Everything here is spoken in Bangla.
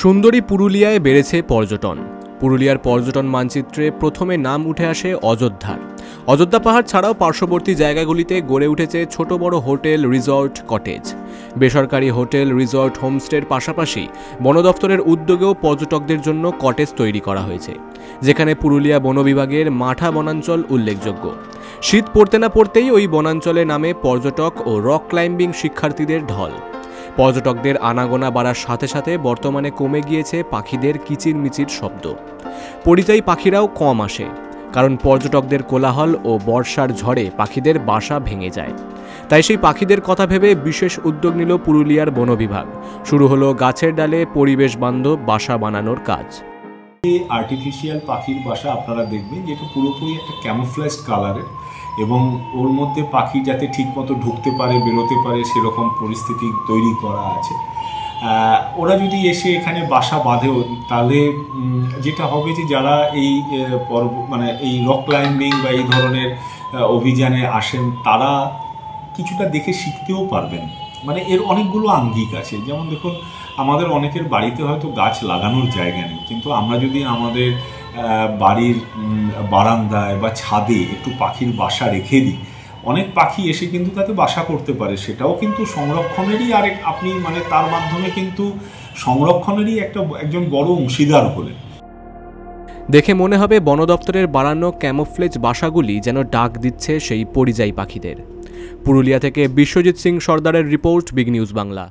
সুন্দরী পুরুলিয়ায় বেড়েছে পর্যটন। পুরুলিয়ার পর্যটন মানচিত্রে প্রথমে নাম উঠে আসে অযোধ্যার। অযোধ্যা পাহাড় ছাড়াও পার্শ্ববর্তী জায়গাগুলিতে গড়ে উঠেছে ছোট বড় হোটেল, রিসর্ট, কটেজ। বেসরকারি হোটেল, রিসর্ট, হোমস্টের পাশাপাশি বন দফতরের উদ্যোগেও পর্যটকদের জন্য কটেজ তৈরি করা হয়েছে, যেখানে পুরুলিয়া বন বিভাগের মাঠা বনাঞ্চল উল্লেখযোগ্য। শীত পড়তে না পড়তেই ওই বনাঞ্চলে নামে পর্যটক ও রক ক্লাইম্বিং শিক্ষার্থীদের ঢল। পর্যটকদের আনাগোনা বাড়ার সাথে সাথে বর্তমানে কমে গিয়েছে পাখিদের কিচিরমিচির শব্দ। পরিযায়ী পাখিরাও কম আসে, কারণ পর্যটকদের কোলাহল ও বর্ষার ঝড়ে পাখিদের বাসা ভেঙে যায়। তাই সেই পাখিদের কথা ভেবে বিশেষ উদ্যোগ নিল পুরুলিয়ার বন বিভাগ। শুরু হলো গাছের ডালে পরিবেশ বান্ধব বাসা বানানোর কাজ। আর্টিফিশিয়াল পাখির বাসা আপনারা দেখবেন যেটা পুরোপুরি একটা ক্যামোফ্লেজড কালারের, এবং ওর মধ্যে পাখি যাতে ঠিকমতো ঢুকতে পারে, বেরোতে পারে, সেরকম পরিস্থিতি তৈরি করা আছে। ওরা যদি এসে এখানে বাসা বাঁধেও, তাহলে যেটা হবে যে যারা এই এই রক ক্লাইম্বিং বা এই ধরনের অভিযানে আসেন, তারা কিছুটা দেখে শিখতেও পারবেন। এর অনেকগুলো আঙ্গিক আছে। যেমন দেখুন, আমাদের অনেকের বাড়িতে হয়তো গাছ লাগানোর জায়গা নেই, কিন্তু আমরা যদি আমাদের বাড়ির বারান্দায় বা ছাদে একটু পাখির বাসা রেখে দিই, অনেক পাখি এসে কিন্তু তাতে বাসা করতে পারে। সেটাও কিন্তু সংরক্ষণেরই আপনি তার মাধ্যমে কিন্তু সংরক্ষণেরই একজন বড় অংশীদার হলেন। দেখে মনে হবে বন দপ্তরের বানানো ক্যামোফ্লেজ বাসাগুলি যেন ডাক দিচ্ছে সেই পরিযায়ী পাখিদের। পুরুলিয়া থেকে বিশ্বজিৎ সিং সর্দারের রিপোর্ট, বিগ নিউজ বাংলা।